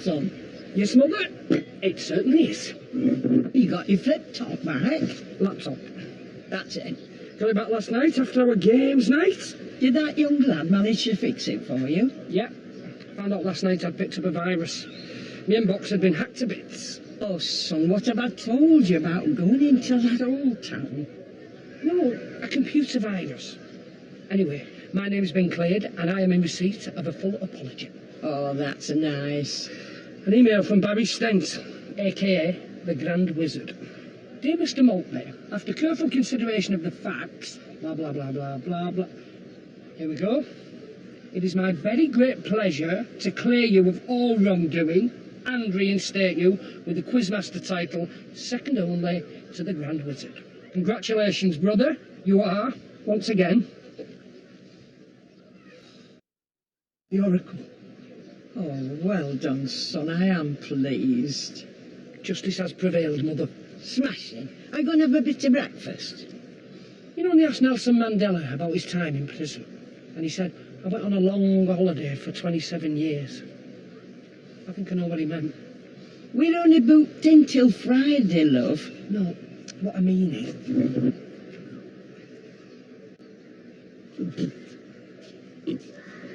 Son. Yes, Mother? It certainly is. You got your flip top back? Laptop. That's it. Got it back last night after our games night. Did that young lad manage to fix it for you? Yeah. Found out last night I'd picked up a virus. My inbox had been hacked to bits. Oh, son, what have I told you about going into that old town? No, a computer virus. Anyway, my name's been cleared and I am in receipt of a full apology. Oh, that's nice. An email from Barry Stent, a.k.a. the Grand Wizard. Dear Mr. Maltby, after careful consideration of the facts, blah, blah, blah, blah, blah, blah. Here we go. It is my very great pleasure to clear you of all wrongdoing and reinstate you with the Quizmaster title, second only to the Grand Wizard. Congratulations, brother. You are, once again, the Oracle. Oh, well done, son. I am pleased. Justice has prevailed, Mother. Smashing. Are you going to have a bit of breakfast? You know, when they asked Nelson Mandela about his time in prison, and he said, I went on a long holiday for 27 years. I think I know what he meant. We're only booked in till Friday, love. No, what I mean is...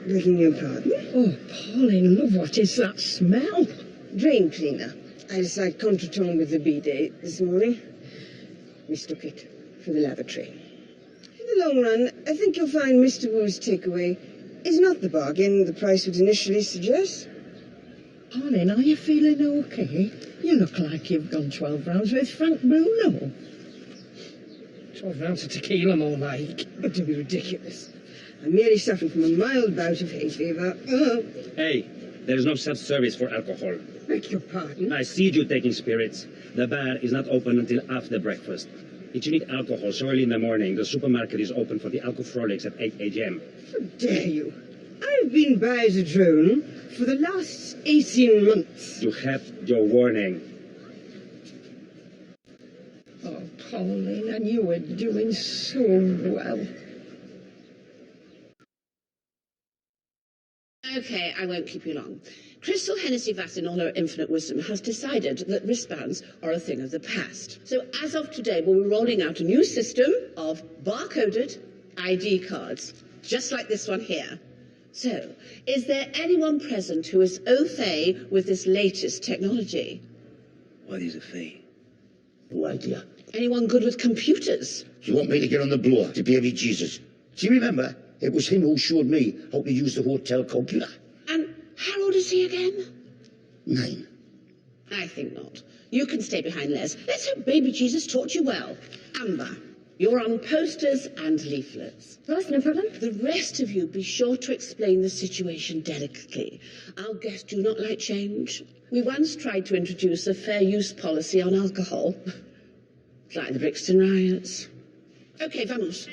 Begging your pardon? Oh, Pauline, love, what is that smell? Drain cleaner. I decided contretemps with the bidet this morning. Mistook it for the lavatory. In the long run, I think you'll find Mr. Wu's takeaway is not the bargain the price would initially suggest. Pauline, are you feeling okay? You look like you've gone 12 rounds with Frank Bruno. 12 rounds of tequila, more like. But to be ridiculous. I'm merely suffering from a mild bout of hay fever. Hey, there's no self-service for alcohol. Beg your pardon? I see you taking spirits. The bar is not open until after breakfast. If you need alcohol so early in the morning, the supermarket is open for the alcoholics at 8 a.m. How dare you? I've been by the drone for the last 18 months. You have your warning. Oh, Pauline, and you were doing so well. Okay, I won't keep you long. Crystal Hennessy Vass, in all her infinite wisdom, has decided that wristbands are a thing of the past. So as of today, we'll be rolling out a new system of barcoded ID cards, just like this one here. So, is there anyone present who is au fait with this latest technology? What is a fee? No idea. Anyone good with computers? You want me to get on the blower to baby Jesus? Do you remember? It was him who showed me how to use the hotel computer. And how old is he again? 9. I think not. You can stay behind, Les. Let's hope baby Jesus taught you well. Amber, you're on posters and leaflets. That's no problem. The rest of you be sure to explain the situation delicately. Our guests do not like change. We once tried to introduce a fair use policy on alcohol. It's like the Brixton riots. Okay, vamos.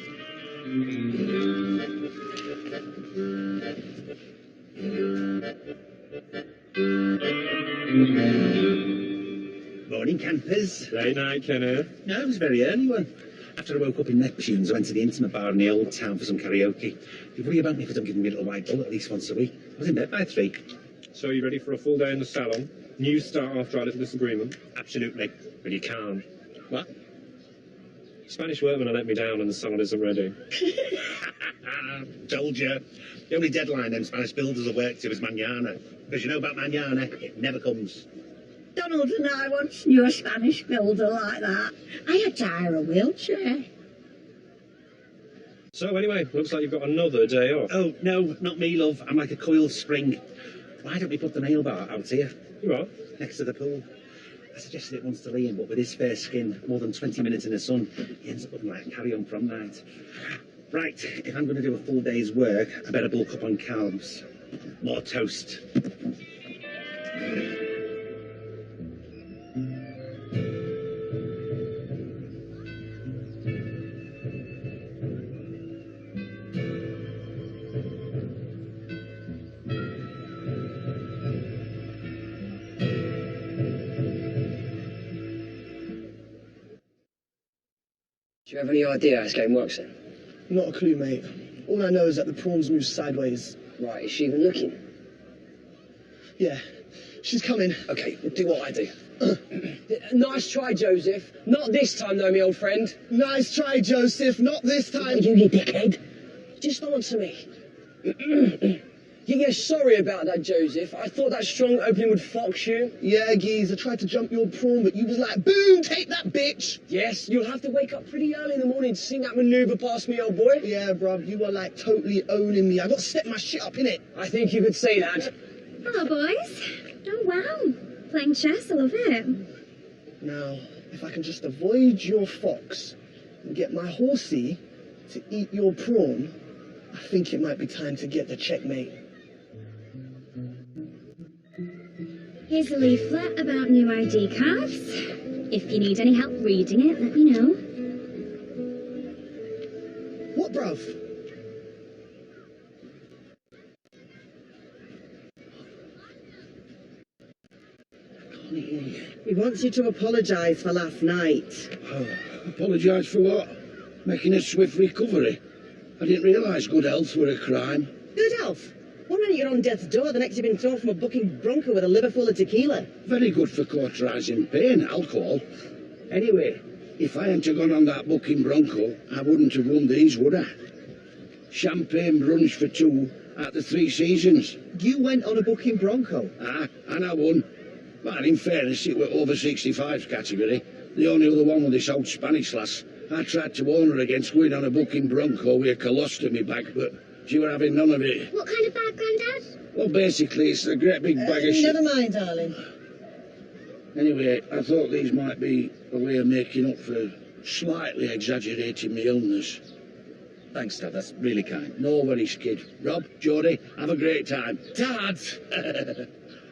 Morning, campers. Late night, Kenneth. No, it was a very early one. After I woke up in Neptune's, I went to the intimate bar in the old town for some karaoke. You worry about me if I don't give me a little white bull at least once a week. I was in bed by 3. So you ready for a full day in the salon? New start after our little disagreement? Absolutely. But you can't. What? Spanish workmen have let me down and the salon isn't ready. Told you. The only deadline them Spanish builders will work to is mañana. Because you know about mañana, it never comes. Donald and I once knew a Spanish builder like that. I had to hire a wheelchair. So anyway, looks like you've got another day off. Oh, no, not me, love. I'm like a coiled spring. Why don't we put the nail bar out here? You are? Next to the pool. I suggested it once to Liam, but with his fair skin, more than 20 minutes in the sun, he ends up looking like a carry-on prom night. Right, if I'm going to do a full day's work, I better bulk up on carbs. More toast. Do you have any idea how this game works then? Not a clue, mate. All I know is that the prawns move sideways. Right, is she even looking? Yeah, she's coming. Okay, we'll do what I do. Nice try, Joseph. Not this time, though, me old friend. Nice try, Joseph. Not this time. You dickhead. Just answer me. Yeah, sorry about that, Joseph. I thought that strong opening would fox you. Yeah, geez, I tried to jump your prawn, but you was like, boom, take that, bitch. Yes, you'll have to wake up pretty early in the morning to see that manoeuvre past me, old boy. Yeah, bruv, you were like totally owning me. I got to step my shit up, innit? I think you could say that. Hello, boys. Oh, wow. Playing chess, I love it. Now, if I can just avoid your fox and get my horsey to eat your prawn, I think it might be time to get the checkmate. Here's a leaflet about new ID cards. If you need any help reading it, let me know. What, bruv? He wants you to apologise for last night. Apologise for what? Making a swift recovery. I didn't realise good health were a crime. Good health. One minute you're on death's door, the next you've been thrown from a booking bronco with a liver full of tequila. Very good for cauterising pain, alcohol. Anyway, if I hadn't gone on that booking bronco, I wouldn't have won these, would I? Champagne brunch for two at the Three Seasons. You went on a booking bronco? Ah, and I won. But in fairness, it were over 65's category. The only other one was this old Spanish lass. I tried to warn her against going on a booking bronco with a colostomy bag, but she were having none of it. What kind of bag, Grandad? Well, basically, it's a great big bag of shit. Never mind, darling. Anyway, I thought these might be a way of making up for slightly exaggerating my illness. Thanks, Dad. That's really kind. No worries, kid. Rob, Jodie, have a great time. Dad!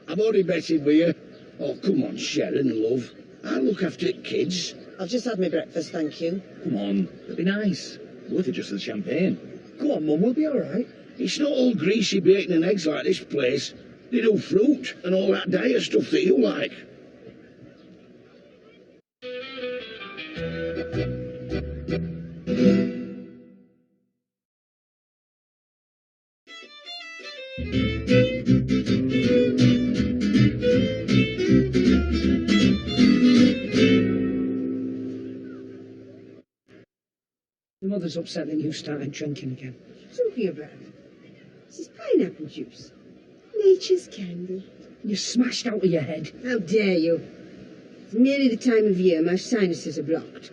I'm only messing with you. Oh, come on, Sharon, love. I look after kids. I've just had my breakfast, thank you. Come on, it'll be nice. Worth it just for the champagne. Go on, Mum, we'll be all right. It's not all greasy bacon and eggs like this place. They do fruit and all that diet stuff that you like. Your mother's upset that you started drinking again. Don't be about it. This is pineapple juice. Nature's candy. You're smashed out of your head. How dare you? It's merely the time of year. My sinuses are blocked.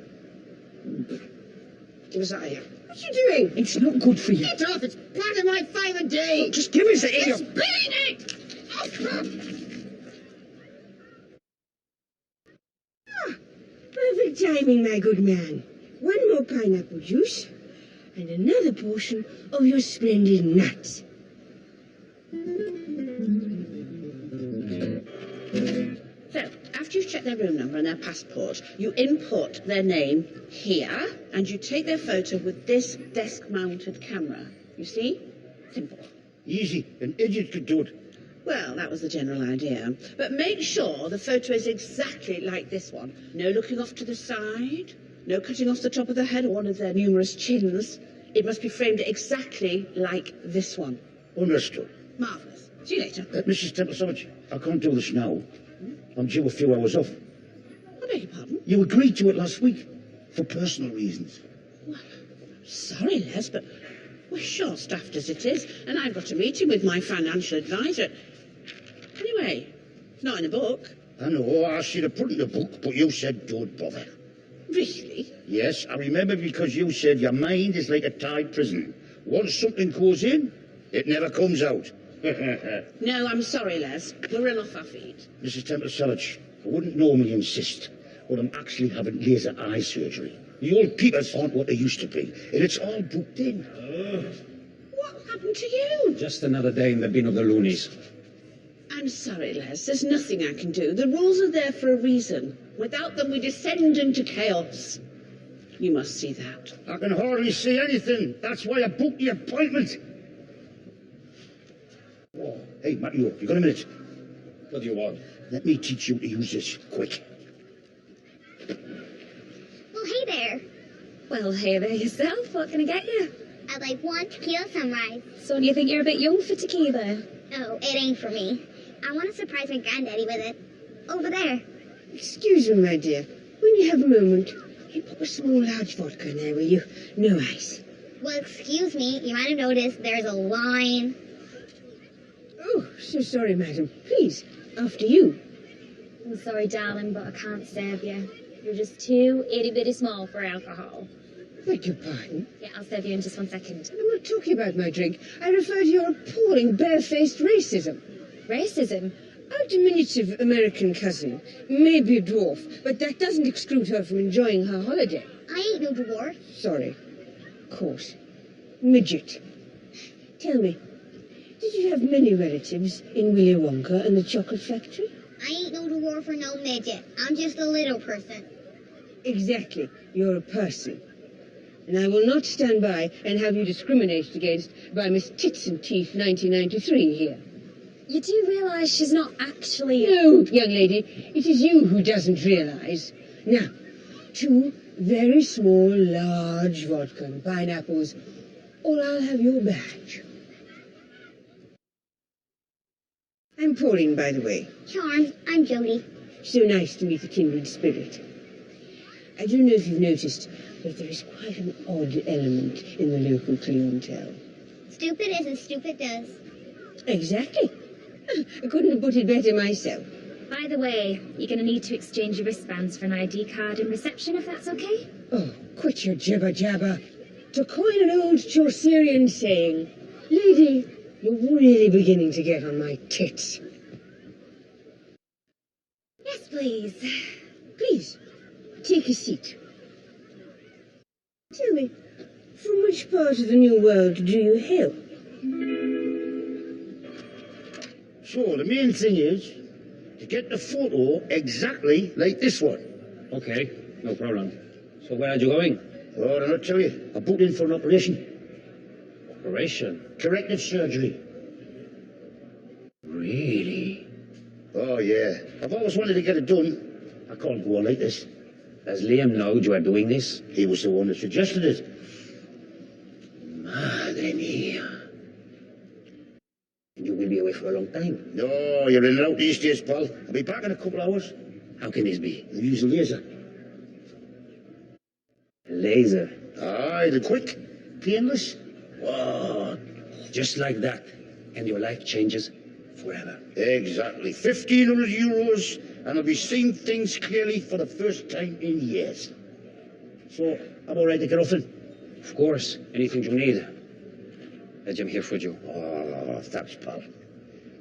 Give us that here. What you doing? It's not good for you. Get off! It's part of my 5 a day. Just give us it here. It's spilling it! Perfect timing, my good man. One more pineapple juice and another portion of your splendid nuts. So, after you've checked their room number and their passport, you input their name here, and you take their photo with this desk-mounted camera. You see? Simple. Easy. An idiot could do it. Well, that was the general idea. But make sure the photo is exactly like this one. No looking off to the side, no cutting off the top of the head or one of their numerous chins. It must be framed exactly like this one. Understood. Marvellous. See you later. Mrs. Temple-Savage, I can't do this now. I'm due a few hours off. I beg your pardon? You agreed to it last week, for personal reasons. Well, sorry, Les, but we're short-staffed as it is, and I've got a meeting with my financial advisor. Anyway, it's not in the book. I know, I should have put it in the book, but you said don't bother. Really? Yes, I remember because you said your mind is like a tight prison. Once something goes in, it never comes out. No, I'm sorry, Les. We'll run off our feet. Mrs. Temple-Savage, I wouldn't normally insist, but I'm actually having laser eye surgery. The old peepers aren't what they used to be, and it's all booked in. What happened to you? Just another day in the bin of the loonies. I'm sorry, Les. There's nothing I can do. The rules are there for a reason. Without them, we descend into chaos. You must see that. I can hardly see anything. That's why I booked the appointment. Oh, hey, Matthew, you got a minute? What do you want? Let me teach you to use this, quick. Well, hey there. Well, hey there yourself. What can I get you? I'd like one tequila sunrise. So do you think you're a bit young for tequila? Oh, it ain't for me. I want to surprise my granddaddy with it. Over there. Excuse me, my dear. When you have a moment, you pop a small large vodka in there, will you? No ice. Well, excuse me. You might have noticed there's a line. Oh, so sorry, madam. Please, after you. I'm sorry, darling, but I can't serve you. You're just too itty-bitty small for alcohol. Beg your pardon? Yeah, I'll serve you in just 1 second. I'm not talking about my drink. I refer to your appalling barefaced racism. Racism? Our diminutive American cousin may be a dwarf, but that doesn't exclude her from enjoying her holiday. I ain't no dwarf. Sorry. Of course. Midget. Tell me, did you have many relatives in Willy Wonka and the Chocolate Factory? I ain't no dwarf or no midget. I'm just a little person. Exactly. You're a person. And I will not stand by and have you discriminated against by Miss Tits and Teeth 1993 here. You do realise she's not actually... No, young lady, it is you who doesn't realise. Now, 2 very small, large vodka and pineapples, or I'll have your badge. I'm Pauline, by the way. Charmed. I'm Jody. So nice to meet a kindred spirit. I don't know if you've noticed, but there is quite an odd element in the local clientele. Stupid isn't stupid does. Exactly. I couldn't have put it better myself. By the way, you're going to need to exchange your wristbands for an ID card in reception, if that's okay? Oh, quit your jibber-jabber. To coin an old Chaucerian saying, lady, you're really beginning to get on my tits. Yes, please. Please, take a seat. Tell me, from which part of the New World do you hail? So the main thing is to get the photo exactly like this one. Okay, no problem. So where are you going? Oh, I'll not tell you. I booked in for an operation. Operation? Corrective surgery. Really? Oh, yeah. I've always wanted to get it done. I can't go on like this. Does Liam know you are doing this? He was the one that suggested it. Madre mía. You will be away for a long time. No, you're in and out these days, pal. I'll be back in a couple of hours. How can this be? I'll use a laser. Laser? Aye, the quick, painless. What? Just like that. And your life changes forever. Exactly. 1,500 euros, and I'll be seeing things clearly for the first time in years. So, I'm all right to get off then? Of course. Anything you need. I'm here for you. Oh, thanks, pal.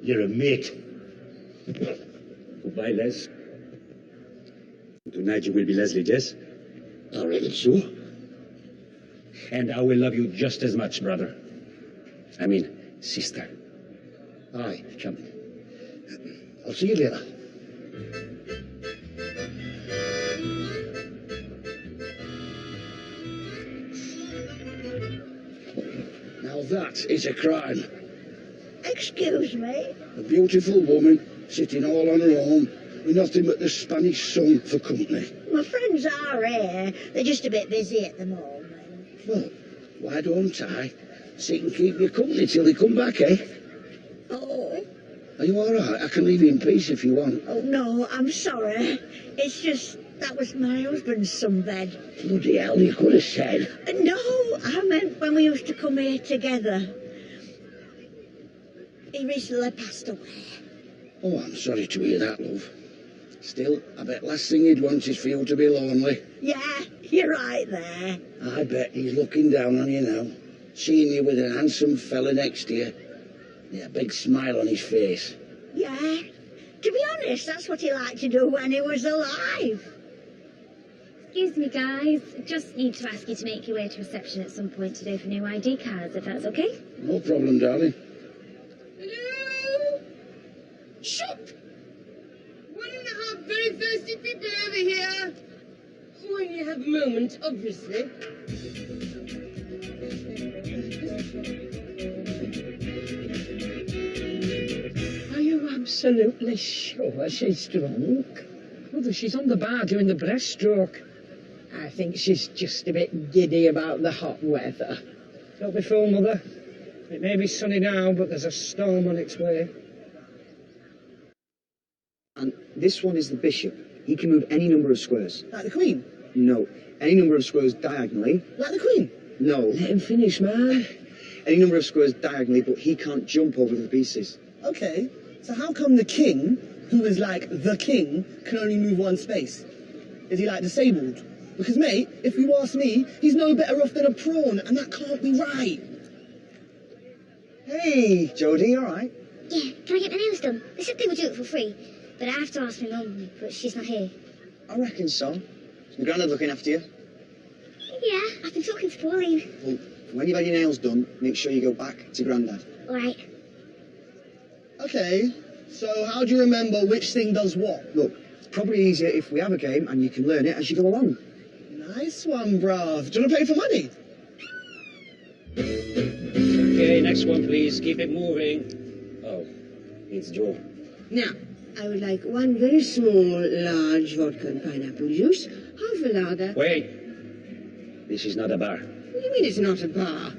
You're a mate. Goodbye, Les. Tonight you will be Leslie, yes? I reckon so. And I will love you just as much, brother. I mean, sister. Aye, chum. I'll see you later. Now that is a crime. Excuse me? A beautiful woman sitting all on her own with nothing but the Spanish sun for company. My friends are here. They're just a bit busy at the moment. Well, why don't I sit and keep you company till they come back, eh? Oh. Are you all right? I can leave you in peace if you want. Oh, no, I'm sorry. It's just that was my husband's sunbed. Bloody hell, you could have said. No, I meant when we used to come here together. He recently passed away. Oh, I'm sorry to hear that, love. Still, I bet last thing he'd want is for you to be lonely. Yeah, you're right there. I bet he's looking down on you now, seeing you with a handsome fella next to you. Yeah, a big smile on his face. Yeah. To be honest, that's what he liked to do when he was alive. Excuse me, guys. I just need to ask you to make your way to reception at some point today for new ID cards, if that's okay? No problem, darling. Hello? Shop! 1.5 very thirsty people over here. When you have a moment, obviously. Are you absolutely sure she's drunk? Mother, she's on the bar doing the breaststroke. I think she's just a bit giddy about the hot weather. Don't be fooled, Mother. It may be sunny now, but there's a storm on its way. And this one is the bishop. He can move any number of squares. Like the Queen? No. Any number of squares diagonally. Like the Queen? No. Let him finish, man. Any number of squares diagonally, but he can't jump over the pieces. Okay, so how come the king, who is like the king, can only move one space? Is he like disabled? Because mate, if you ask me, he's no better off than a prawn, and that can't be right. Hey, Jodie, all right? Yeah, can I get my nails done? They said they would do it for free, but I have to ask my mum, but she's not here. I reckon so. Is my granddad looking after you? Yeah, I've been talking to Pauline. Well, when you've had your nails done, make sure you go back to granddad. All right. Okay, so how do you remember which thing does what? Look, it's probably easier if we have a game and you can learn it as you go along. Nice one, bruv. Do you want to play for money? Okay, next one, please. Keep it moving. Oh, it's Joe. Now, I would like one very small, large vodka and pineapple juice, half a lager. Wait. This is not a bar. What do you mean it's not a bar?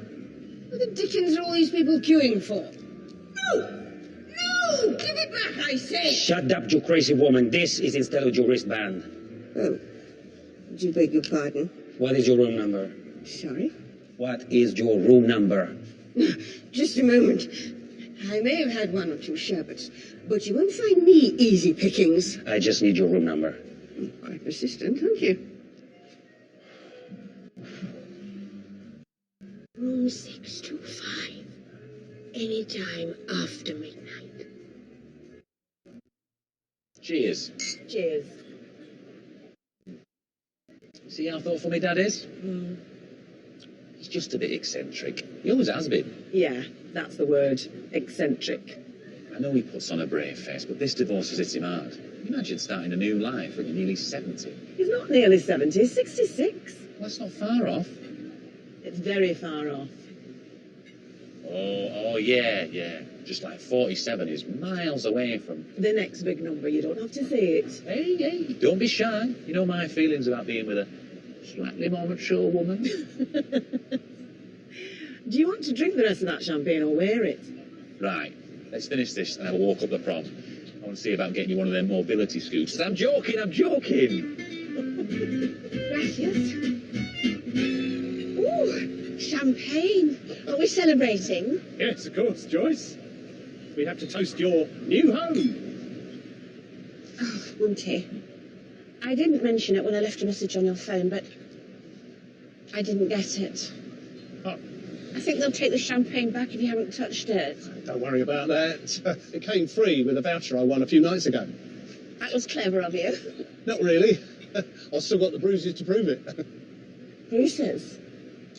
What the dickens are all these people queuing for? No! No! Give it back, I say! Shut up, you crazy woman. This is instead of your wristband. Oh, do you beg your pardon? What is your room number? Sorry? What is your room number? Just a moment. I may have had one or two sherbets, but you won't find me easy pickings. I just need your room number. Quite persistent, aren't you? Room 625. Any time after midnight. Cheers. Cheers. See how thoughtful my dad is? He's just a bit eccentric. He always has been. Yeah, that's the word. Eccentric. I know he puts on a brave face, but this divorce has hit him hard. Can you imagine starting a new life when you're nearly 70? He's not nearly 70, he's 66. Well, that's not far off. It's very far off. Oh, yeah. Just like 47 is miles away from... The next big number, you don't have to say it. Hey, don't be shy. You know my feelings about being with a slightly more mature woman. Do you want to drink the rest of that champagne or wear it? Right, let's finish this and have a walk up the prom. I want to see about getting you one of them mobility scooters. I'm joking. Gracias. Ooh, champagne. Are we celebrating? Yes, of course, Joyce. We have to toast your new home. Oh, Monty. I didn't mention it when I left a message on your phone, but I didn't get it. Oh. I think they'll take the champagne back if you haven't touched it. Don't worry about that. It came free with a voucher I won a few nights ago. That was clever of you. Not really. I've still got the bruises to prove it. Bruises?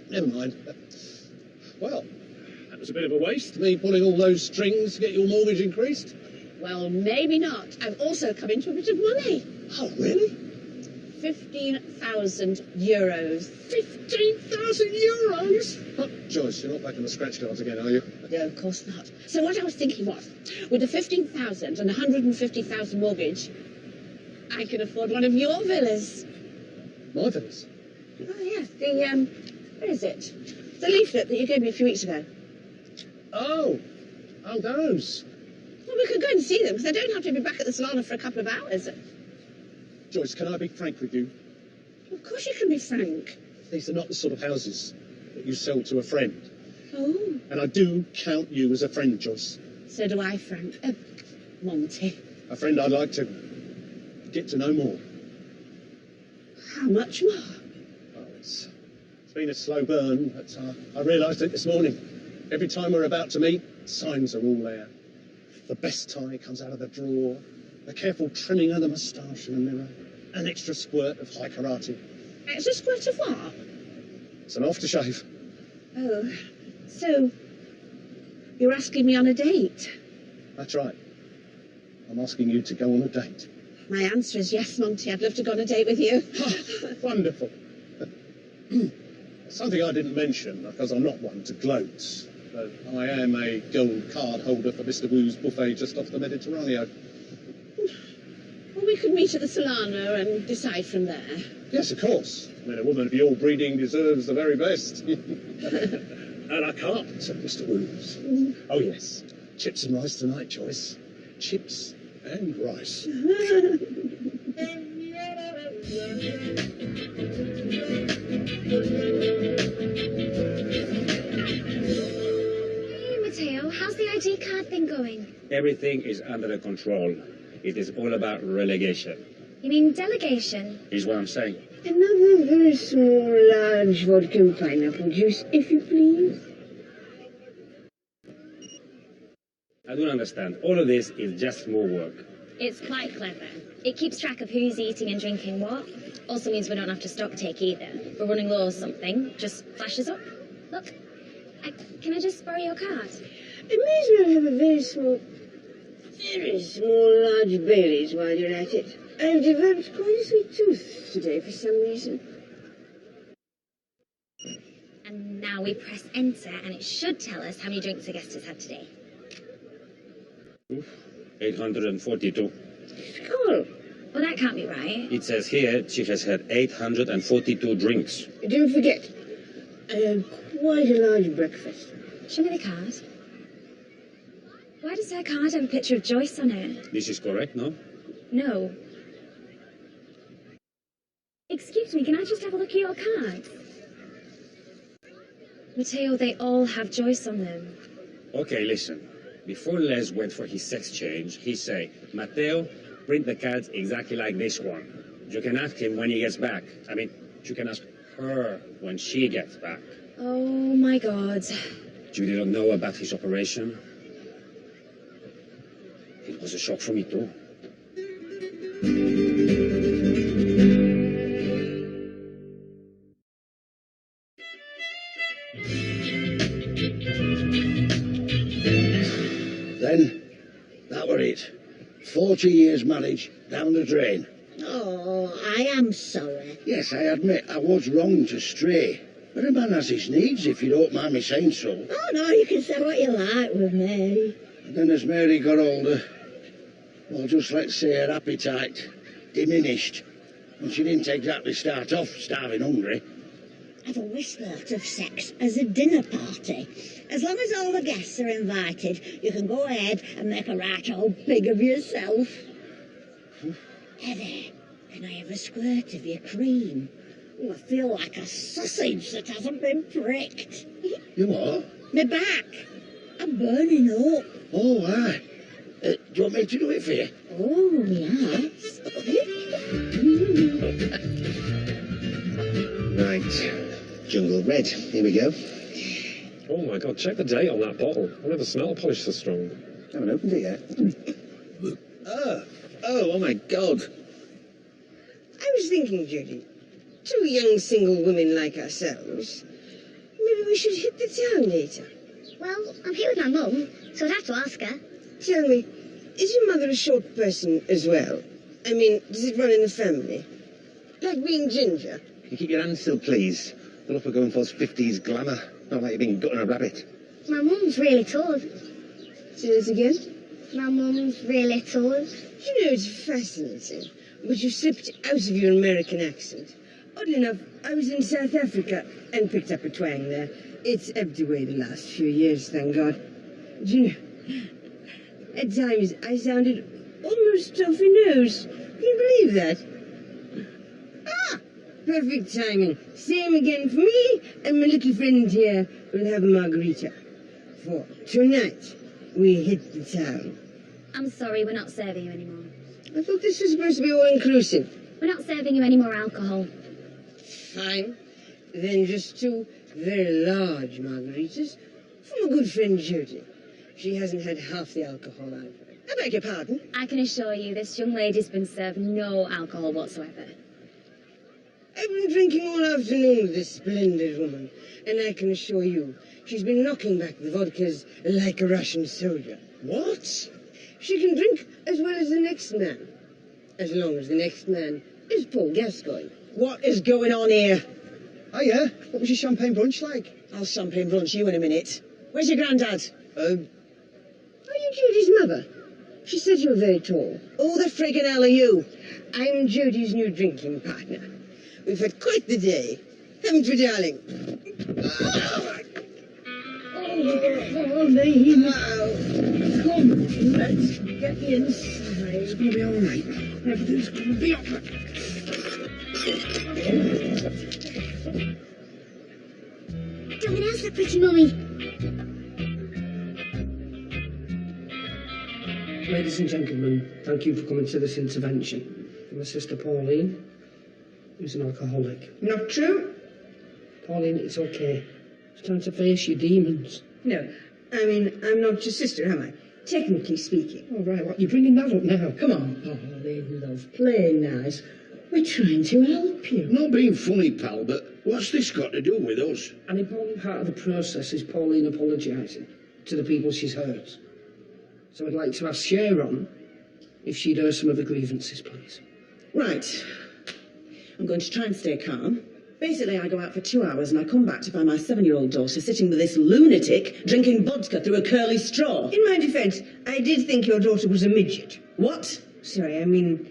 Never mind. Well, that was a bit of a waste, me pulling all those strings to get your mortgage increased. Well, maybe not. I've also come into a bit of money. Oh, really? 15,000 euros. 15,000 euros? Oh, Joyce, you're not back in the scratch cards again, are you? No, of course not. So what I was thinking was, with the 15,000 and the 150,000 mortgage, I can afford one of your villas. My villas? Oh, yes. Where is it? The leaflet that you gave me a few weeks ago. Oh, those. Well, we could go and see them, because I don't have to be back at the salon for a couple of hours. Joyce, can I be frank with you? Of course you can be frank. These are not the sort of houses that you sell to a friend. Oh. And I do count you as a friend, Joyce. So do I, Frank. Monty. A friend I'd like to get to know more. How much more? Oh, it's been a slow burn, but I realised it this morning. Every time we're about to meet, signs are all there. The best tie comes out of the drawer, a careful trimming of the moustache in the mirror, an extra squirt of high karate. Extra squirt of what? It's an aftershave. Oh, so you're asking me on a date? That's right. I'm asking you to go on a date. My answer is yes, Monty. I'd love to go on a date with you. Oh, wonderful. Something I didn't mention, because I'm not one to gloat, but I am a gold card holder for Mr. Wu's buffet just off the Mediterranean. Well, we could meet at the Solana and decide from there. Yes, of course. I mean, a woman of your breeding deserves the very best. And I can't, said Mr. Woos. Oh, yes. Chips and rice tonight, Joyce. Chips and rice. Hey, Matteo, how's the ID card thing going? Everything is under control. It is all about relegation, You mean delegation? is what I'm saying. Another very small, large vodka and pineapple juice, if you please. I don't understand. All of this is just more work. It's quite clever. It keeps track of who's eating and drinking what. Also means we don't have to stock take either. If we're running low or something, just flashes up. Look, can I just borrow your card? I may as well have a very small, large Baileys while you're at it. I've developed quite a sweet tooth today for some reason. And now we press enter and it should tell us how many drinks a guest has had today. 842. Cool. Well, that can't be right. It says here she has had 842 drinks. Don't forget, I had quite a large breakfast. Show me the card. Why does her card have a picture of Joyce on it? This is correct, no? No. Excuse me, can I just have a look at your cards? Matteo, they all have Joyce on them. Okay, listen. Before Les went for his sex change, he said, Matteo, print the cards exactly like this one. You can ask him when he gets back. I mean, you can ask her when she gets back. Oh my God. You didn't know about his operation? It was a shock for me too. Then, that were it. 40 years marriage down the drain. Oh, I am sorry. Yes, I admit I was wrong to stray. But a man has his needs, if you don't mind me saying so. Oh, no, you can say what you like with Mary. And then as Mary got older, well, just let's say her appetite diminished. And she didn't exactly start off starving hungry. I've always thought of sex as a dinner party. As long as all the guests are invited, you can go ahead and make a right old pig of yourself. Heather, can I have a squirt of your cream? Oh, I feel like a sausage that hasn't been pricked. You what? My back. I'm burning up. Oh, aye. Do you want me to do it for you? Oh, yes. Right. Jungle Red. Here we go. Oh my God, check the date on that bottle. I never smelled a polish so strong. Haven't opened it yet. Oh my God. I was thinking, Judy, two young single women like ourselves, maybe we should hit the town later. Well, I'm here with my mum, so I'd have to ask her. Tell me, is your mother a short person as well? I mean, does it run in the family? Like being ginger? Can you keep your hands still, please? The look we're going for is 50s glamour. Not like you've been gutting a rabbit. My mum's really tall. Say this again? My mum's really tall. You know, it's fascinating, but you slipped out of your American accent. Oddly enough, I was in South Africa and picked up a twang there. It's ebbed away the last few years, thank God. Do you know, at times I sounded almost stuffy-nosed. Can you believe that? Ah! Perfect timing. Same again for me, and my little friend here will have a margarita. For tonight, we hit the town. I'm sorry, we're not serving you anymore. I thought this was supposed to be all-inclusive. We're not serving you any more alcohol. Fine. Then just two very large margaritas from a good friend, Judy. She hasn't had half the alcohol I've had. I beg your pardon? I can assure you this young lady's been served no alcohol whatsoever. I've been drinking all afternoon with this splendid woman, and I can assure you she's been knocking back the vodkas like a Russian soldier. What? She can drink as well as the next man, as long as the next man is Paul Gascoigne. What is going on here? Oh, yeah? What was your champagne brunch like? I'll champagne brunch you in a minute. Where's your granddad? Are you Judy's mother? She said you were very tall. Who the friggin' hell are you? I'm Judy's new drinking partner. We've had quite the day, haven't we, darling? Pauline. Come on, let's get inside. It's gonna be all right. Everything's gonna be all right. Darling, how's the pretty mummy? Ladies and gentlemen, thank you for coming to this intervention. My sister Pauline, who's an alcoholic. Not true? Pauline, it's okay. It's time to face your demons. No. I mean, I'm not your sister, am I? Technically speaking. All right, what, you're bringing that up now? Come on, Pauline, love. Play nice. We're trying to help you. Not being funny, pal, but what's this got to do with us? An important part of the process is Pauline apologising to the people she's hurt. So I'd like to ask Sharon if she'd heard some of the grievances, please. Right. I'm going to try and stay calm. Basically, I go out for 2 hours and I come back to find my 7-year-old daughter sitting with this lunatic drinking vodka through a curly straw. In my defence, I did think your daughter was a midget. What? Sorry, I mean,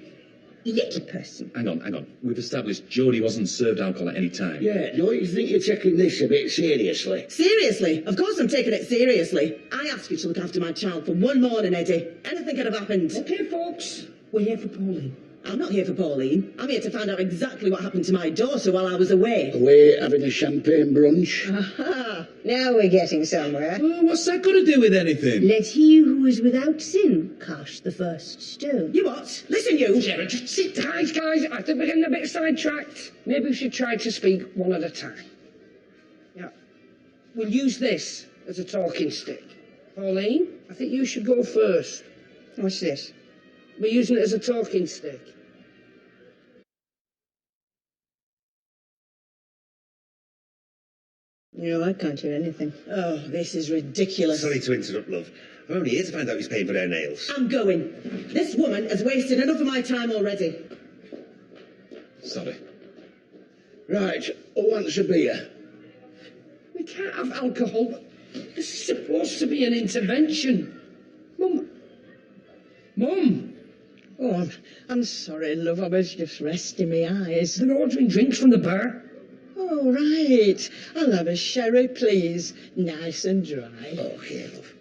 little person. Hang on. We've established Jodie wasn't served alcohol at any time. Yeah, don't you think you're taking this a bit seriously? Seriously? Of course I'm taking it seriously. I asked you to look after my child for one morning, Eddie. Anything could have happened. Okay, folks, we're here for Pauline. I'm not here for Pauline. I'm here to find out exactly what happened to my daughter while I was away. Away having a champagne brunch? Aha! Now we're getting somewhere. Oh, what's that got to do with anything? Let he who is without sin cast the first stone. You what? Listen, you! Sharon, just sit down, guys. I think we're getting a bit sidetracked. Maybe we should try to speak one at a time. Yeah. We'll use this as a talking stick. Pauline, I think you should go first. What's this? We're using it as a talking stick. No, I can't hear anything. Oh, this is ridiculous. Sorry to interrupt, love. I'm only here to find out who's paying for their nails. I'm going. This woman has wasted enough of my time already. Sorry. Right, who wants a beer? We can't have alcohol. This is supposed to be an intervention. Mum! Oh, I'm sorry, love. I was just resting my eyes. They're ordering drinks from the bar. Oh, right. I'll have a sherry, please. Nice and dry. Oh, here, love.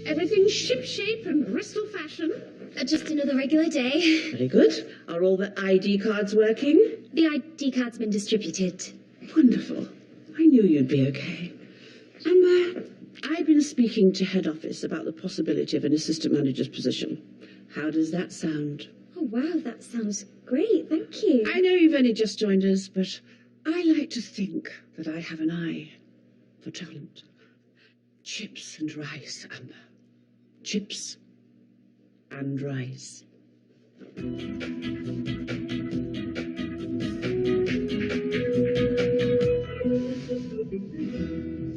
Everything's shipshape and Bristol fashion. Just another regular day. Very good. Are all the ID cards working? The ID card's been distributed. Wonderful. I knew you'd be okay. Amber, I've been speaking to head office about the possibility of an assistant manager's position. How does that sound? Oh, wow, that sounds great. Thank you. I know you've only just joined us, but I like to think that I have an eye for talent. Chips and rice, Amber. Chips and rice.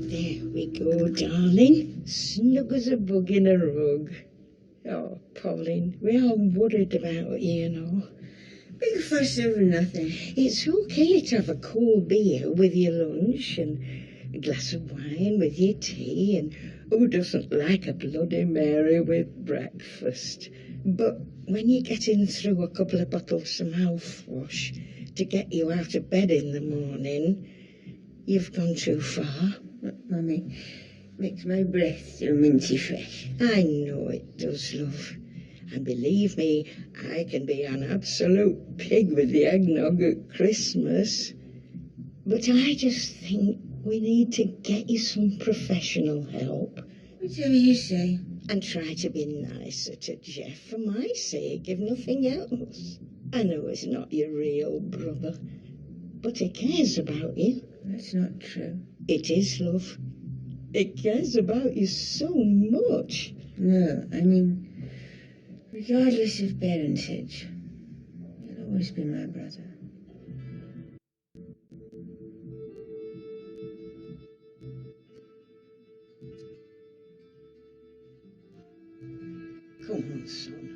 There we go, darling. Snug as a bug in a rug. Oh, Pauline, we are worried about you, you know. Big fuss over nothing. It's okay to have a cold beer with your lunch and a glass of wine with your tea, and who doesn't like a Bloody Mary with breakfast? But when you're getting through a couple of bottles of mouthwash to get you out of bed in the morning, you've gone too far. Mummy, makes my breath so minty fresh. I know it does, love. And believe me, I can be an absolute pig with the eggnog at Christmas. But I just think we need to get you some professional help. Whatever you say. And try to be nicer to Jeff for my sake, if nothing else. I know he's not your real brother, but he cares about you. That's not true. It is, love. He cares about you so much. No, I mean, regardless of parentage, he'll always be my brother. Come on, son.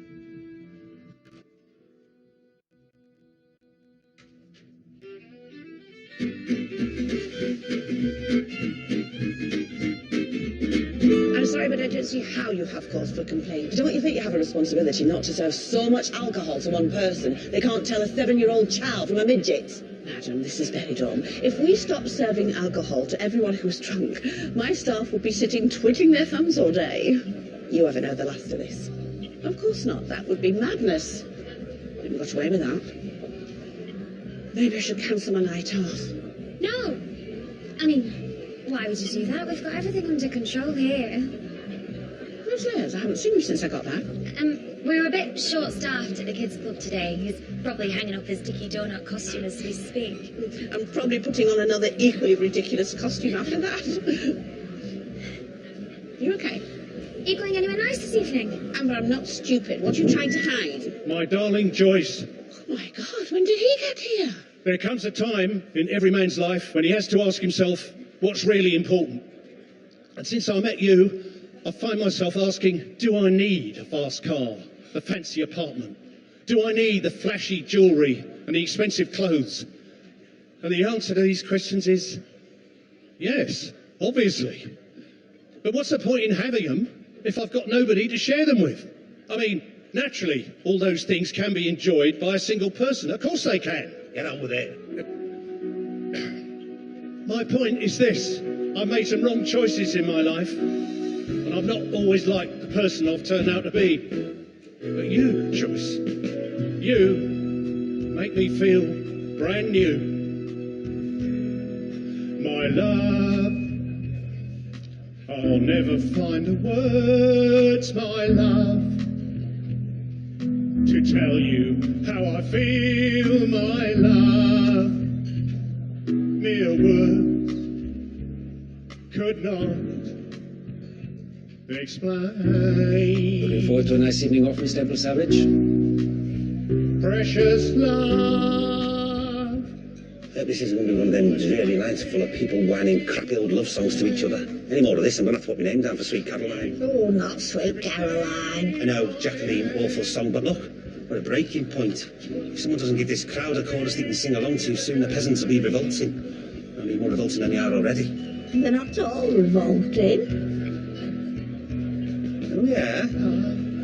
I'm sorry, but I don't see how you have cause for complaint. Don't you think you have a responsibility not to serve so much alcohol to one person they can't tell a 7-year-old child from a midget? Madam, this is Benidorm. If we stopped serving alcohol to everyone who's drunk, my staff would be sitting twiddling their thumbs all day. You ever know the last of this? Of course not. That would be madness. We got away with that. Maybe I should cancel my night off. No! I mean, why would you do that? We've got everything under control here. Where's Les? I haven't seen him since I got back. We were a bit short-staffed at the kids' club today. He's probably hanging up his Dicky Donut costume as we speak. I'm probably putting on another equally ridiculous costume after that. You okay? Are you going anywhere nice this evening? Amber, I'm not stupid. What are you trying to hide? My darling Joyce, Oh my God, when did he get here? there comes a time in every man's life when he has to ask himself what's really important. And since I met you, I find myself asking, do I need a fast car, a fancy apartment? Do I need the flashy jewellery and the expensive clothes? And the answer to these questions is yes, obviously. But what's the point in having them if I've got nobody to share them with? I mean, naturally, all those things can be enjoyed by a single person. Of course they can. Get on with it. My point is this. I've made some wrong choices in my life, and I've not always liked the person I've turned out to be. But you, Joyce, you make me feel brand new. My love, I'll never find the words, my love, to tell you how I feel, my love. Mere words could not explain. Looking forward to a nice evening off, Miss Temple Savage? Precious love. This isn't going to be one of them dreary nights full of people whining crappy old love songs to each other. Any more of this, I'm going to have to put my name down for Sweet Caroline. Oh, not Sweet Caroline. I know, Jacqueline, awful song, but look, we're at a breaking point. If someone doesn't give this crowd a chorus they can sing along to, soon the peasants will be revolting. Only more revolting than they are already. They're not all revolting. Oh, yeah?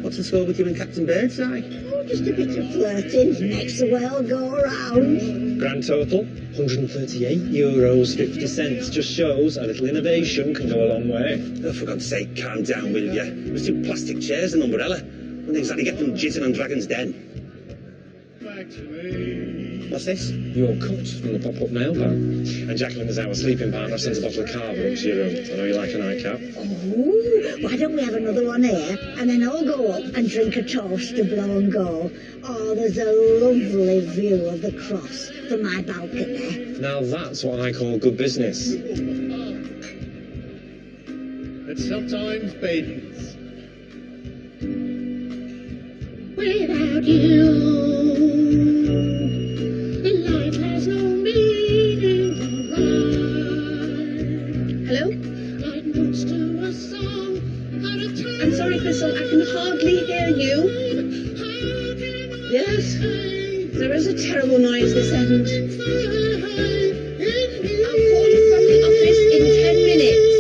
What's the score with you and Captain Birdseye? Oh, just a bit of flirting. Makes the world go round. Grand total, €138.50. Just shows a little innovation can go a long way. Oh, for God's sake, calm down, will you? There's 2 plastic chairs and an umbrella. Wouldn't exactly get them jizzing on Dragon's Den. Back to me. What's this? Your cut from the pop-up nail bar. And Jacqueline is our sleeping partner. I've sent a bottle of carver up to your room. I know you like a nightcap. Oh, why don't we have another one here and then I'll go up and drink a toast to blow and go. Oh, there's a lovely view of the cross from my balcony. Now that's what I call good business. It sometimes bends. Without you, life has no meaning or rhyme. Hello? Like notes to a song out of time. I'm sorry, Crystal, I can hardly hear you. Yes? There is a terrible noise this end. I'll call you from the office in 10 minutes.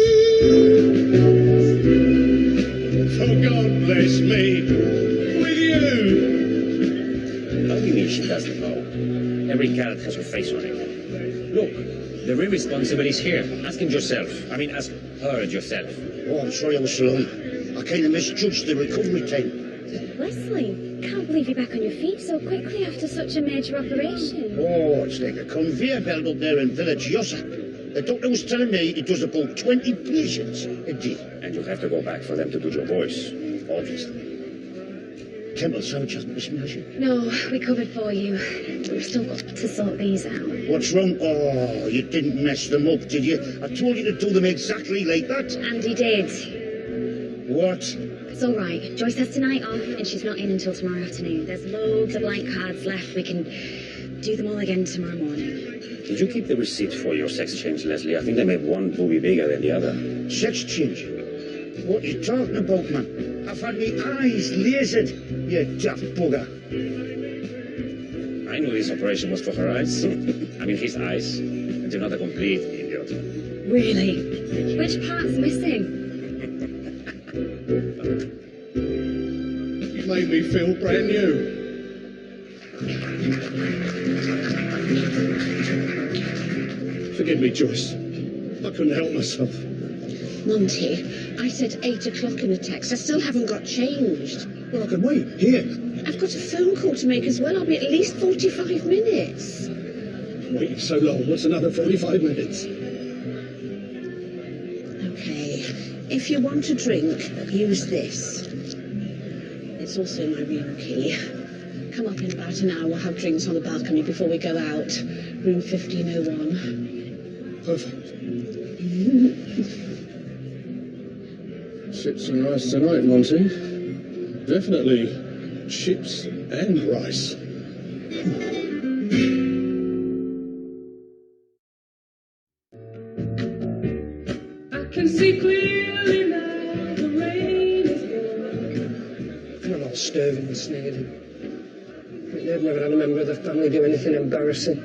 For God bless me. How do you mean she doesn't know? Every carrot has her face on it. Look, the real responsibility is here. Ask him yourself. I mean, ask her yourself. Oh, I'm sorry I was so long. I kind of misjudged the recovery time. Wesley, can't believe you're back on your feet so quickly after such a major operation. Oh, it's like a conveyor belt up there in Village Yossa. The doctor was telling me it does about 20 patients a day. And you have to go back for them to do your voice, obviously. Temple Savage hasn't missed me, has she? No, we covered for you. We've still got to sort these out. What's wrong? Oh, you didn't mess them up, did you? I told you to do them exactly like that. And he did. What? It's all right. Joyce has tonight off, and she's not in until tomorrow afternoon. There's loads of blank cards left. We can do them all again tomorrow morning. Did you keep the receipt for your sex change, Leslie? I think they made one booby bigger than the other. Sex change? What are you talking about, man? I've had my eyes lasered, you daft bugger. I knew this operation was for her eyes. I mean, his eyes. And you're not a complete idiot. Really? Which part's missing? You made me feel brand new. Forgive me, Joyce. I couldn't help myself. Monty, I said 8 o'clock in the text. I still haven't got changed. Well, I can wait. Here. I've got a phone call to make as well. I'll be at least 45 minutes. Waiting so long. What's another 45 minutes? Okay. If you want a drink, use this. It's also my room key. Come up in about an hour. We'll have drinks on the balcony before we go out. Room 1501. Perfect. Chips and rice tonight, Monty. Definitely chips and rice. I can see clearly now the rain is gone. And I'm all stirring and sneering. They've never had a member of the family do anything embarrassing.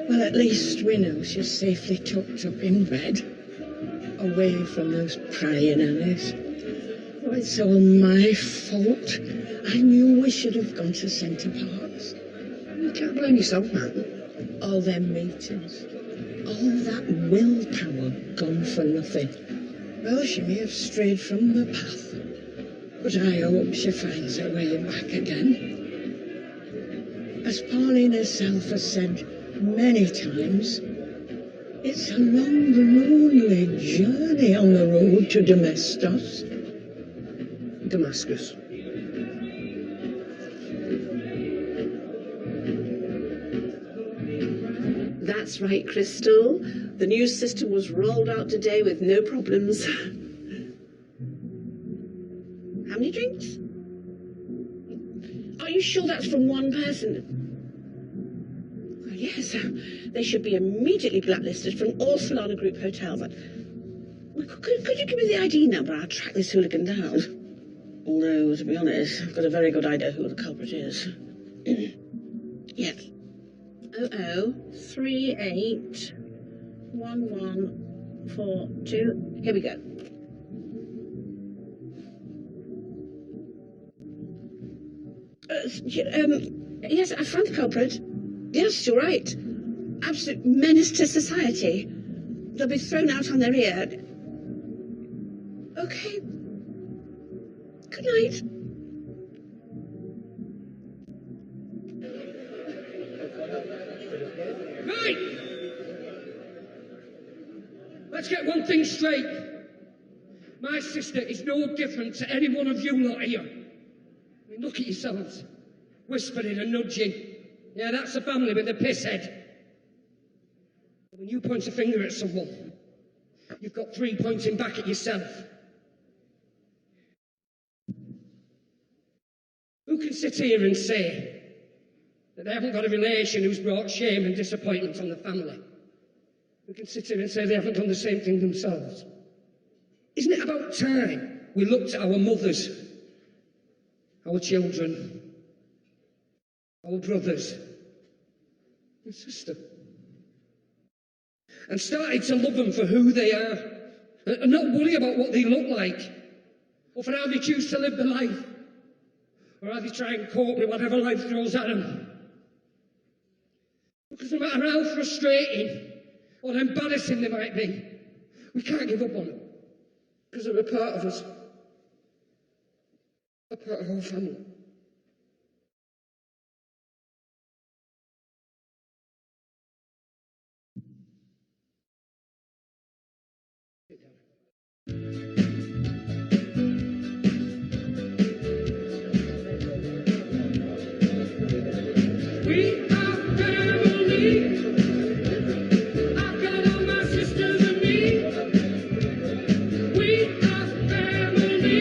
Well, at least we know she's safely tucked up in bed, away from those prying eyes. Oh, it's all my fault. I knew we should have gone to Centre Parks. You can't blame yourself, man. All them meetings, all that willpower gone for nothing. Well, she may have strayed from the path, but I hope she finds her way back again. As Pauline herself has said many times, it's a long, lonely journey on the road to Damascus. Damascus. That's right, Crystal. The new system was rolled out today with no problems. How many drinks? Are you sure that's from one person? Oh, yes, they should be immediately blacklisted from all Solana Group hotels. Could you give me the ID number? I'll track this hooligan down. Although, to be honest, I've got a very good idea who the culprit is. Yes. 00381142. Here we go. Yes, I found the culprit. Yes, you're right. Absolute menace to society. They'll be thrown out on their ear. Okay. Good night. Right! Let's get one thing straight. My sister is no different to any one of you lot here. I mean, look at yourselves. Whispering and nudging. Yeah, that's a family with a piss head. When you point a finger at someone, you've got 3 pointing back at yourself. Who can sit here and say that they haven't got a relation who's brought shame and disappointment on the family? Who can sit here and say they haven't done the same thing themselves? Isn't it about time we looked at our mothers, our children, our brothers and sisters, and started to love them for who they are, and not worry about what they look like, or for how they choose to live their life, or how they try and cope with whatever life throws at them? Because no matter how frustrating or embarrassing they might be, we can't give up on them, because they're a part of us, a part of our family. We are family. I've got all my sisters and me. We are family.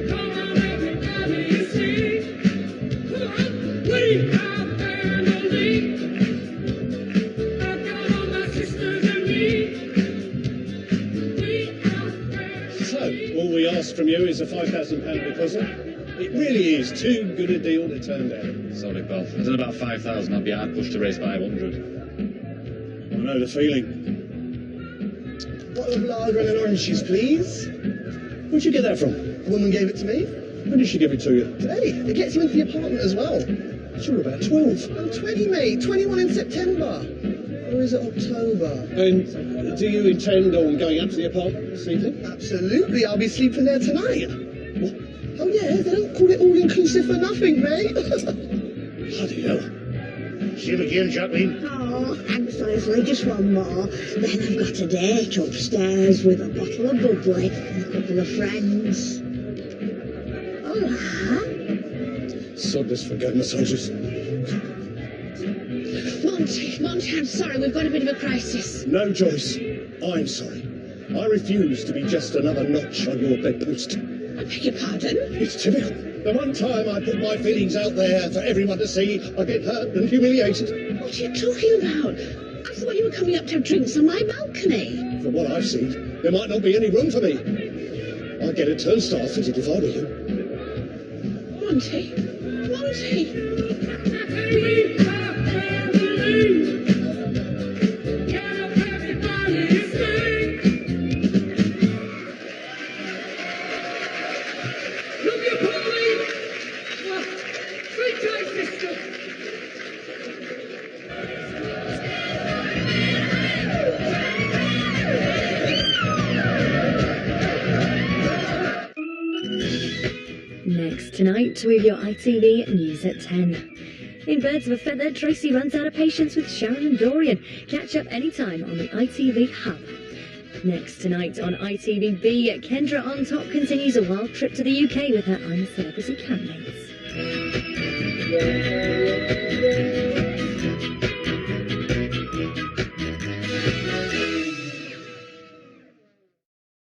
Come on, everybody, and sing. Come on. We are family. I've got all my sisters and me. We are family. So, all we ask from you is a £5,000 deposit. It really is too good a deal to turn down. Sorry, pal. If it's about 5,000, I'd be hard pushed to raise 500. I know the feeling. Bottle of lager and an orange juice, please. Where'd you get that from? A woman gave it to me. When did she give it to you? Today. It gets you into the apartment as well. You're about 12. I'm 20, mate. 21 in September. Or is it October? And do you intend on going up to the apartment this evening? Absolutely. I'll be sleeping there tonight. What? Oh, yeah. They don't call it all-inclusive for nothing, mate. Bloody hell. See you again, Jacqueline. Oh, thanks, Leslie. Just one more. Then I've got a date upstairs with a bottle of bubbly and a couple of friends. Hola. Sodless forgotten soldiers. Monty, I'm sorry. We've got a bit of a crisis. No, Joyce. I'm sorry. I refuse to be just another notch on your bedpost. I beg your pardon? It's typical. The one time I put my feelings out there for everyone to see, I get hurt and humiliated. What are you talking about? I thought you were coming up to have drinks on my balcony. From what I've seen, there might not be any room for me. I'd get a turnstile fitted if I were you. Monty. Next tonight with your ITV News at 10. In Birds of a Feather, Tracy runs out of patience with Sharon and Dorian. Catch up anytime on the ITV Hub. Next tonight on ITV-B, Kendra on Top continues a wild trip to the UK with her I'm a Celebrity campmates.